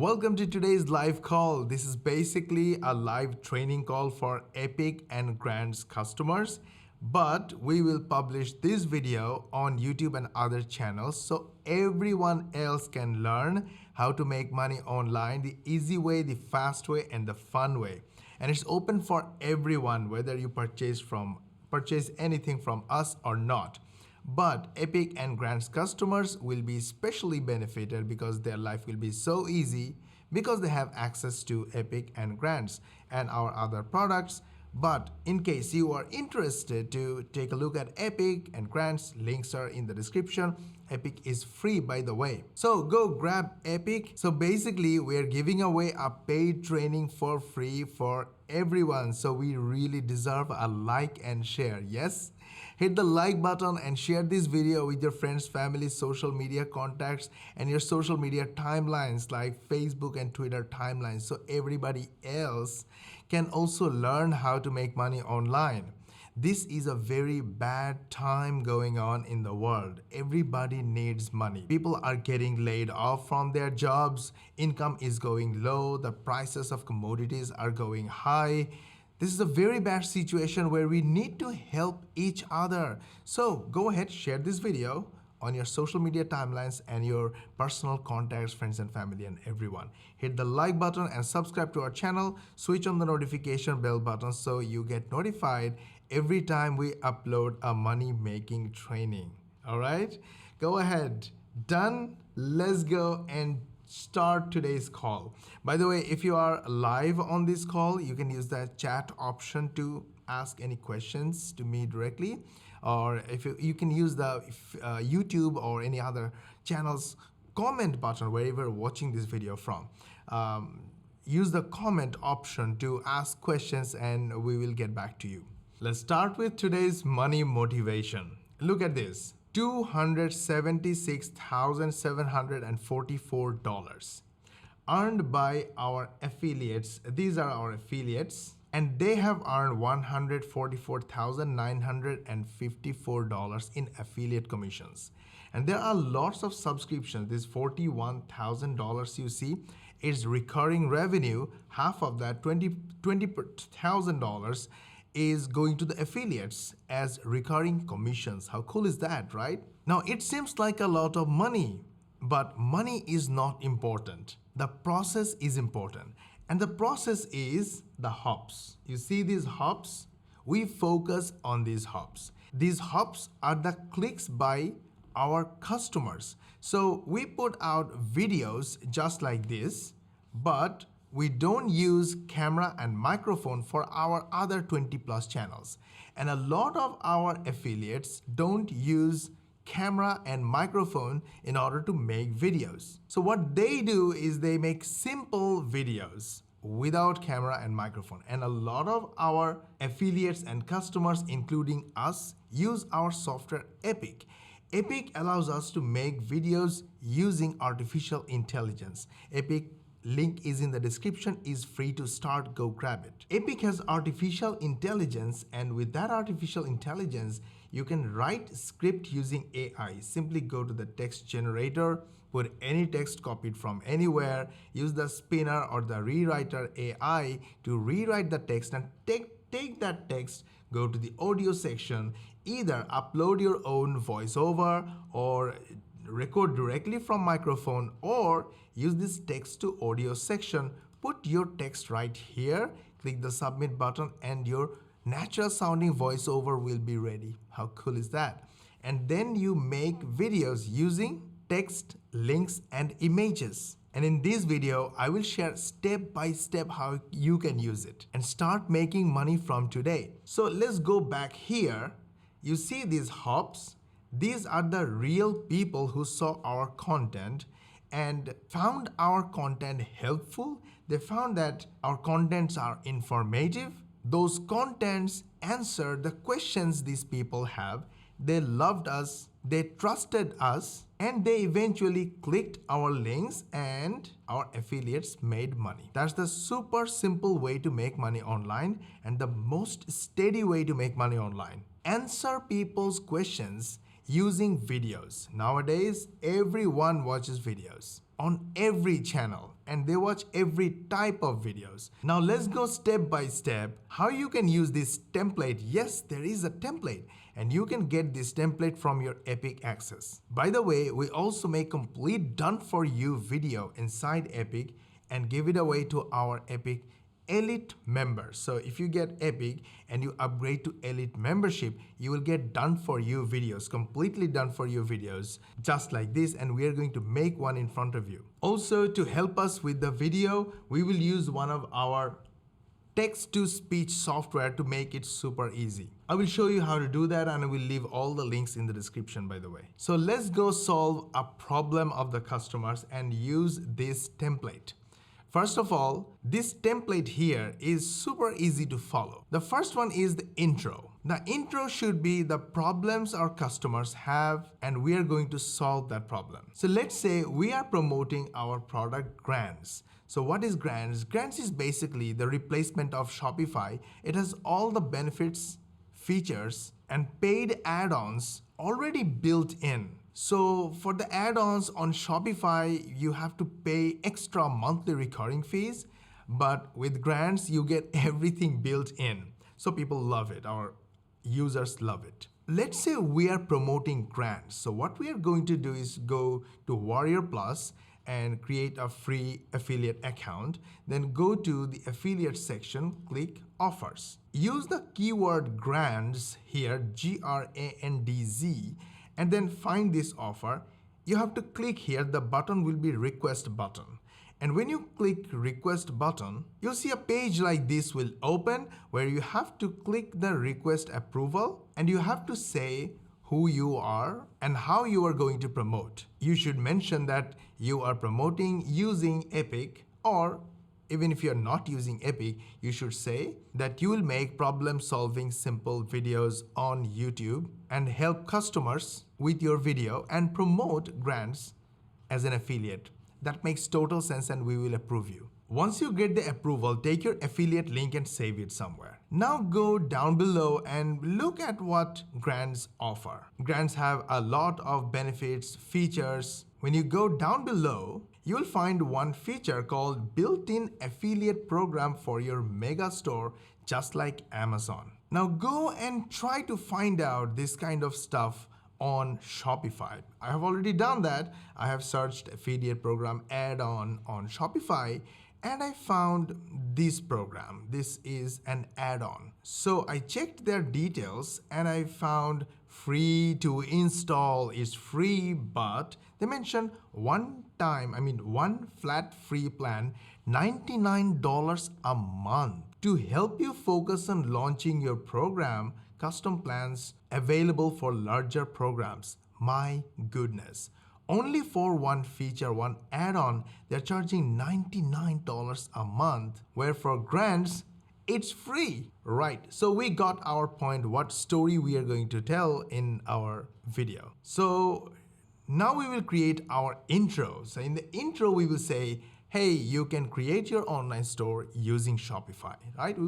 Welcome to today's live call. This is basically a live training call for Epic and Grants customers, but we will publish this video on YouTube and other channels so everyone else can learn how to make money online the easy way, the fast way, and the fun way. And it's open for everyone, whether you purchase anything from us or not. But Epic and Grants customers will be especially benefited because their life will be so easy because they have access to Epic and Grants and our other products. But in case you are interested to take a look at Epic and Grants, links are in the description. Epic is free, by the way. So go grab Epic. So basically, we're giving away a paid training for free for everyone. So we really deserve a like and share. Yes? Hit the like button and share this video with your friends, family, social media contacts, and your social media timelines like Facebook and Twitter timelines so everybody else can also learn how to make money online. This is a very bad time going on in the world. Everybody needs money. People are getting laid off from their jobs. Income is going low. The prices of commodities are going high. This is a very bad situation where we need to help each other. So go ahead, share this video on your social media timelines and your personal contacts, friends and family and everyone. Hit the like button and subscribe to our channel. Switch on the notification bell button so you get notified every time we upload a money making training. All right, go ahead. Done. Let's go and start today's call. By the way, if you are live on this call, you can use the chat option to ask any questions to me directly, or if you can use the YouTube or any other channels comment button wherever you're watching this video from. Use the comment option to ask questions and we will get back to you. Let's start with today's money motivation. Look at this. $276,744 earned by our affiliates. These are our affiliates, and they have earned $144,954 in affiliate commissions. And there are lots of subscriptions. This $41,000 you see is recurring revenue. Half of that, $20,000 is going to the affiliates as recurring commissions. How cool is that, right? Now, it seems like a lot of money, but money is not important. The process is important. And the process is the hops. You see these hops? We focus on these hops. These hops are the clicks by our customers. So we put out videos just like this, but we don't use camera and microphone for our other 20 plus channels. And a lot of our affiliates don't use camera and microphone in order to make videos. So what they do is they make simple videos without camera and microphone. And a lot of our affiliates and customers, including us, use our software Epic. Epic allows us to make videos using artificial intelligence. Epic link is in the description, is free to start, go grab it. Epic has artificial intelligence, and with that artificial intelligence, you can write script using AI. Simply go to the text generator, put any text copied from anywhere, use the spinner or the rewriter AI to rewrite the text and take that text, go to the audio section, either upload your own voiceover or record directly from microphone, or use this text to audio section. Put your text right here, click the submit button, and your natural sounding voiceover will be ready. How cool is that? And then you make videos using text, links, and images. And in this video, I will share step by step how you can use it and start making money from today. So let's go back here. You see these hops? These are the real people who saw our content and found our content helpful. They found that our contents are informative. Those contents answer the questions these people have. They loved us, they trusted us, and they eventually clicked our links and our affiliates made money. That's the super simple way to make money online and the most steady way to make money online. Answer people's questions using videos. Nowadays, everyone watches videos. on every channel and they watch every type of videos. Now let's go step by step how you can use this template. Yes, there is a template and you can get this template from your Epic Access. By the way, we also make complete done for you video inside Epic and give it away to our Epic Elite members. So if you get Epic and you upgrade to Elite membership, you will get done for you videos, completely done for you videos, just like this, and we are going to make one in front of you. Also, to help us with the video, we will use one of our text-to-speech software to make it super easy. I will show you how to do that and I will leave all the links in the description, by the way. So let's go solve a problem of the customers and use this template. First of all, this template here is super easy to follow. The first one is the intro. The intro should be the problems our customers have and we are going to solve that problem. So let's say we are promoting our product Grants. So what is Grants? Grants is basically the replacement of Shopify. It has all the benefits, features, and paid add-ons already built in. So for the add-ons on Shopify, you have to pay extra monthly recurring fees, but with Grants, you get everything built in. So people love it, our users love it. Let's say we are promoting Grants. So what we are going to do is go to Warrior Plus and create a free affiliate account. Then go to the affiliate section, click offers. Use the keyword grants here, GRANDZ, and then find this offer. You have to click here, the button will be request button. And when you click request button, you'll see a page like this will open where you have to click the request approval and you have to say who you are and how you are going to promote. You should mention that you are promoting using Epic, or even if you're not using Epic, you should say that you will make problem-solving simple videos on YouTube and help customers with your video and promote Grants as an affiliate. That makes total sense and we will approve you. Once you get the approval, take your affiliate link and save it somewhere. Now go down below and look at what Grants offer. Grants have a lot of benefits, features. When you go down below, you will find one feature called built-in affiliate program for your MegaStore, just like Amazon. Now go and try to find out this kind of stuff on Shopify. I have already done that. I have searched affiliate program add-on on Shopify and I found this program. This is an add-on. So I checked their details and I found free to install is free, but they mentioned one flat free plan, $99 a month to help you focus on launching your program, custom plans available for larger programs. My goodness. Only for one feature, one add-on, they're charging $99 a month, where for Grants, it's free. Right, so we got our point, what story we are going to tell in our video. So now we will create our intro. So in the intro, we will say, hey, you can create your online store using Shopify, right? We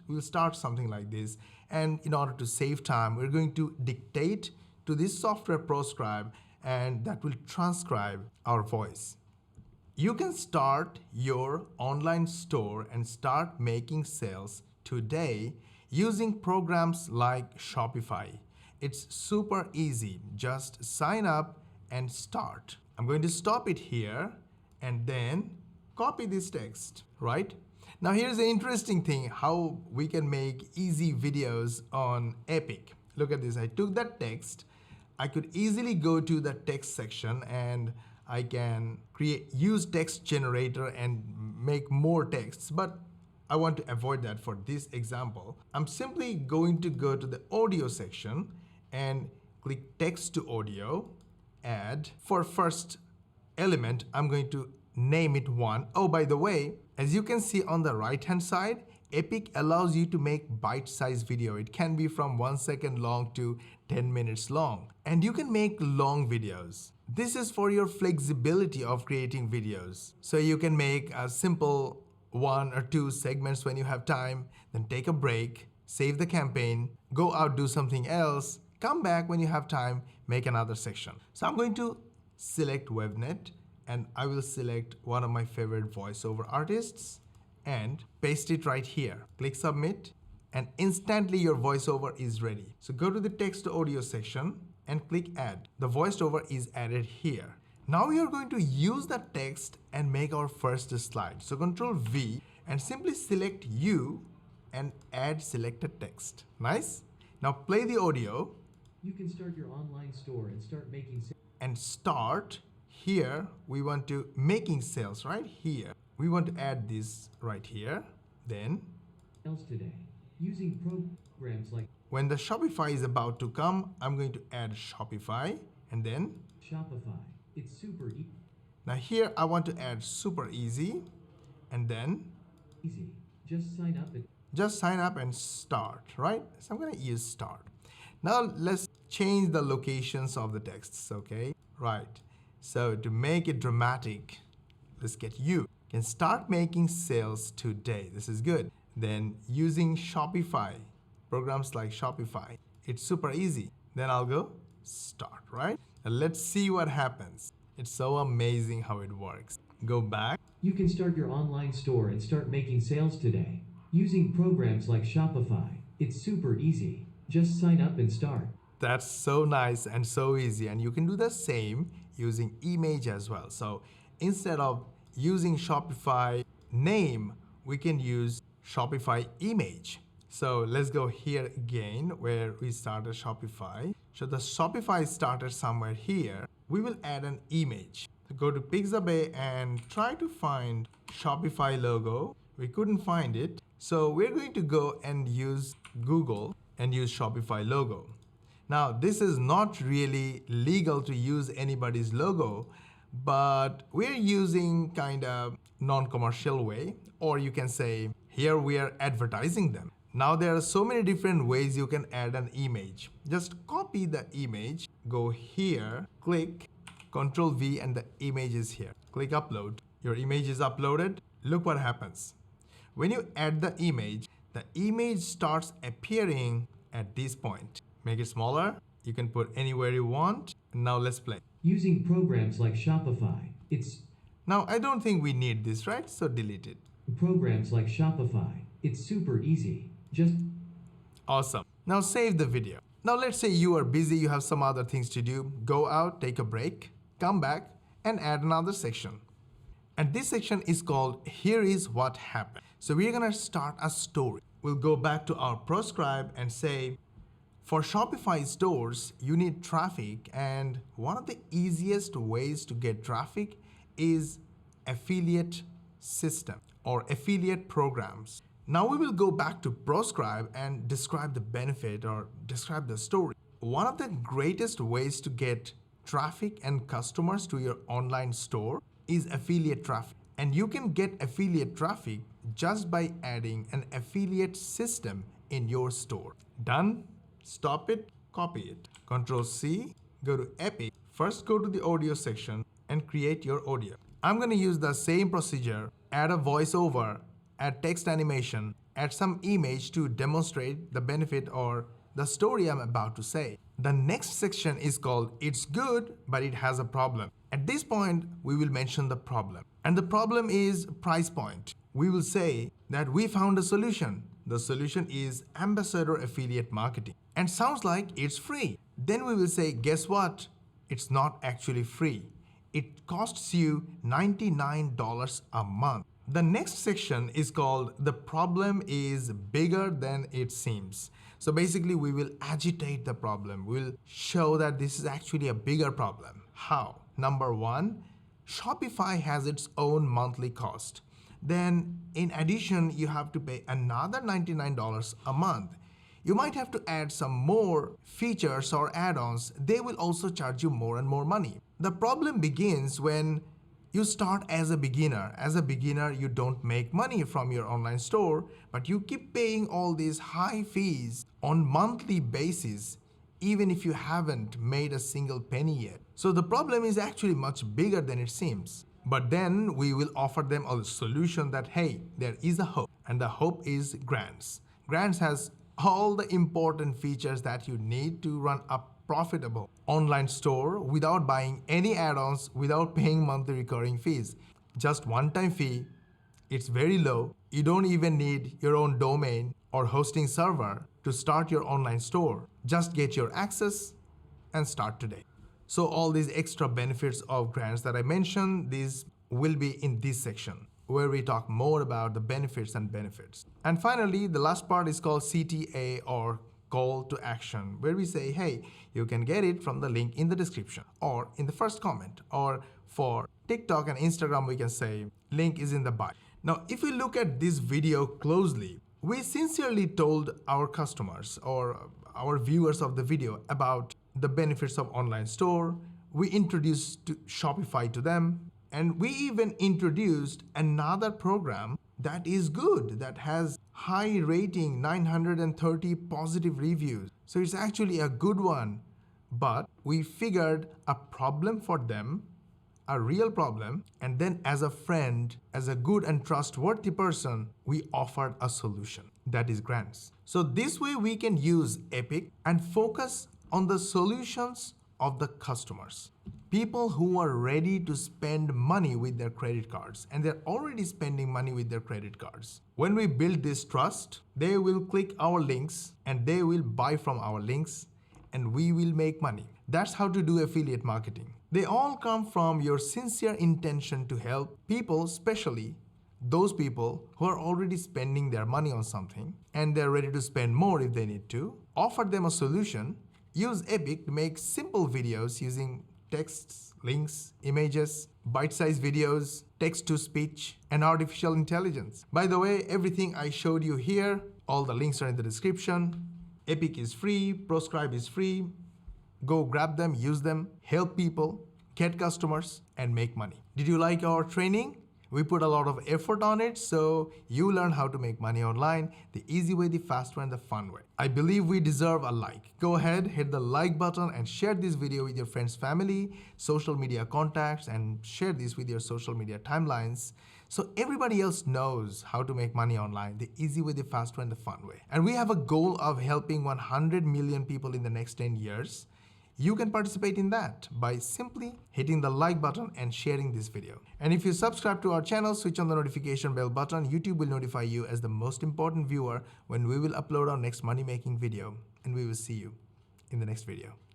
will start something like this. And in order to save time, we're going to dictate to this software Proscribe, and that will transcribe our voice. You can start your online store and start making sales today using programs like Shopify. It's super easy. Just sign up and start. I'm going to stop it here and then copy this text, right? Now here's the interesting thing, how we can make easy videos on Epic. Look at this, I took that text. I could easily go to the text section and I can use text generator and make more texts, but I want to avoid that for this example. I'm simply going to go to the audio section and click text to audio, add. For first element, I'm going to name it 1. Oh, by the way, as you can see on the right hand side, Epic allows you to make bite-sized video. It can be from 1 second long to 10 minutes long. And you can make long videos. This is for your flexibility of creating videos. So you can make a simple 1 or 2 segments when you have time, then take a break, save the campaign, go out, do something else, come back when you have time, make another section. So I'm going to select WebNet and I will select one of my favorite voiceover artists and paste it right here. Click submit and instantly your voiceover is ready. So go to the text to audio section and click add. The voiceover is added here. Now we are going to use that text and make our first slide. So Control V and simply select you and add selected text. Nice? Now play the audio. You can start your online store and start making sales. And start here. We want to making sales right here. We want to add this right here. Then Today using programs like when the Shopify is about to come, I'm going to add Shopify and then Shopify. It's super now here I want to add super easy and then easy. Just sign up and start, right? So I'm going to use start. Now let's change the locations of the texts, okay? Right. So to make it dramatic, let's get you can start making sales today. This is good. Then using Shopify, programs like Shopify, it's super easy. Then I'll go start, right? And let's see what happens. It's so amazing how it works. Go back. You can start your online store and start making sales today using programs like Shopify. It's super easy. Just sign up and start. That's so nice and so easy. And you can do the same using image as well. So instead of using Shopify name, we can use Shopify image. So let's go here again where we started Shopify. So the Shopify started somewhere here. We will add an image. So go to Pixabay and try to find Shopify logo. We couldn't find it. So we're going to go and use Google and use Shopify logo. Now this is not really legal to use anybody's logo, but we're using kind of non-commercial way, or you can say here we are advertising them. Now there are so many different ways you can add an image. Just copy the image, go here, click Ctrl V and the image is here. Click upload. Your image is uploaded. Look what happens. When you add the image starts appearing at this point. Make it smaller. You can put anywhere you want. Now let's play. Using programs like Shopify. Now I don't think we need this, right? So delete it. Programs like Shopify. It's super easy. Just awesome. Now save the video. Now let's say you are busy, you have some other things to do. Go out, take a break, come back and add another section. And this section is called Here is What Happened. So we're gonna start a story. We'll go back to our proscribe and say, for Shopify stores, you need traffic, and one of the easiest ways to get traffic is affiliate system or affiliate programs. Now we will go back to proscribe and describe the benefit or describe the story. One of the greatest ways to get traffic and customers to your online store is affiliate traffic. And you can get affiliate traffic just by adding an affiliate system in your store. Done? Stop it, copy it. Ctrl C, go to Epic. First go to the audio section and create your audio. I'm gonna use the same procedure, add a voiceover, add text animation, add some image to demonstrate the benefit or the story I'm about to say. The next section is called It's Good, but it has a problem. At this point, we will mention the problem. And the problem is price point. We will say that we found a solution. The solution is Ambassador Affiliate Marketing. And sounds like it's free. Then we will say, guess what? It's not actually free. It costs you $99 a month. The next section is called The Problem is Bigger Than It Seems. So basically we will agitate the problem. We'll show that this is actually a bigger problem. How? Number one, Shopify has its own monthly cost. Then in addition, you have to pay another $99 a month. You might have to add some more features or add-ons. They will also charge you more and more money. The problem begins when you start as a beginner. As a beginner, you don't make money from your online store, but you keep paying all these high fees on monthly basis, even if you haven't made a single penny yet. So the problem is actually much bigger than it seems. But then we will offer them a solution that, hey, there is a hope, and the hope is Grants. Grants has all the important features that you need to run a profitable online store without buying any add-ons, without paying monthly recurring fees. Just one-time fee. It's very low. You don't even need your own domain or hosting server to start your online store. Just get your access and start today. So all these extra benefits of grants that I mentioned, these will be in this section where we talk more about the benefits and benefits. And finally, the last part is called CTA, or call to action, where we say, hey, you can get it from the link in the description or in the first comment, or for TikTok and Instagram, we can say link is in the bio. Now, if we look at this video closely, we sincerely told our customers or our viewers of the video about the benefits of online store. We introduced Shopify to them, and we even introduced another program that is good, that has high rating, 930 positive reviews. So it's actually a good one. But we figured a problem for them, a real problem, and then as a friend, as a good and trustworthy person, we offered a solution, that is grants. So this way we can use Epic and focus on the solutions of the customers. People who are ready to spend money with their credit cards, and they're already spending money with their credit cards. When we build this trust, they will click our links and they will buy from our links, and we will make money. That's how to do affiliate marketing. They all come from your sincere intention to help people, especially those people who are already spending their money on something and they're ready to spend more if they need to. Offer them a solution. Use Epic to make simple videos using texts, links, images, bite-sized videos, text-to-speech, and artificial intelligence. By the way, everything I showed you here, all the links are in the description. Epic is free, Proscribe is free. Go grab them, use them, help people, get customers, and make money. Did you like our training? We put a lot of effort on it, so you learn how to make money online the easy way, the fast way, and the fun way. I believe we deserve a like. Go ahead, hit the like button and share this video with your friends, family, social media contacts, and share this with your social media timelines so everybody else knows how to make money online the easy way, the fast way, and the fun way. And we have a goal of helping 100 million people in the next 10 years. You can participate in that by simply hitting the like button and sharing this video. And if you subscribe to our channel, switch on the notification bell button, YouTube will notify you as the most important viewer when we will upload our next money making video. And we will see you in the next video.